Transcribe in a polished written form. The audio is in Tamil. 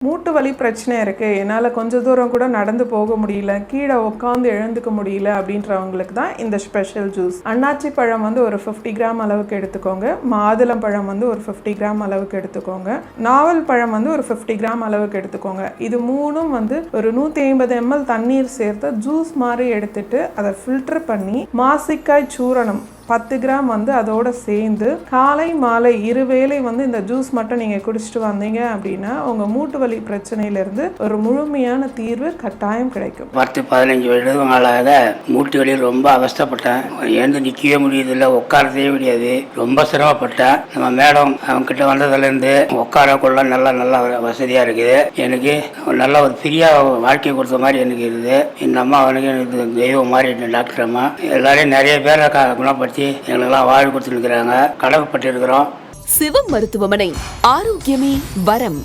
மூட்டு வலி பிரச்சனை இருக்குது, என்னால் கொஞ்சம் தூரம் கூட நடந்து போக முடியல, கீழே உட்காந்து எழுந்துக்க முடியல அப்படின்றவங்களுக்கு தான் இந்த ஸ்பெஷல் ஜூஸ். அன்னாச்சி பழம் வந்து ஒரு 50 கிராம் அளவுக்கு எடுத்துக்கோங்க, மாதுளம் பழம் வந்து ஒரு 50 கிராம் அளவுக்கு எடுத்துக்கோங்க, நாவல் பழம் வந்து ஒரு 50 கிராம் அளவுக்கு எடுத்துக்கோங்க. இது மூணும் வந்து ஒரு 150 ml தண்ணீர் சேர்த்து ஜூஸ் மாதிரி எடுத்துட்டு அதை ஃபில்டர் பண்ணி மாசிக்காய் சூரணம் 10 கிராம் வந்து அதோட சேர்ந்து காலை மாலை இருவேளை வந்து இந்த ஜூஸ் மட்டும் நீங்கள் குடிச்சிட்டு வந்தீங்க அப்படின்னா உங்கள் மூட்டு வலி பிரச்சனையிலேருந்து ஒரு முழுமையான தீர்வு கட்டாயம் கிடைக்கும். 10-15 வருடங்களாக மூட்டு வலியில் ரொம்ப அவஸ்தைப்பட்டேன். எழுந்து நிற்கவே முடியதில்லை, உட்காரதே முடியாது, ரொம்ப சிரமப்பட்டேன். நம்ம மேடம் அவங்ககிட்ட வந்ததுலேருந்து உட்கார கொள்ள நல்லா வசதியாக இருக்குது. எனக்கு நல்ல ஒரு ஃப்ரீயாக வாழ்க்கை கொடுத்த மாதிரி எனக்கு இருக்குது. இந்த அம்மா அவனுக்கு எனக்கு தெய்வம் மாதிரி டாக்டர் அம்மா எல்லாரையும் நிறைய பேரை குணப்படுத்தி எங்களெல்லாம் வாழ் கொடுத்துருக்கிறாங்க. கடமைப்பட்டு இருக்கிறோம். சிவம் மருத்துவமனை, ஆரோக்கியமே வரம்.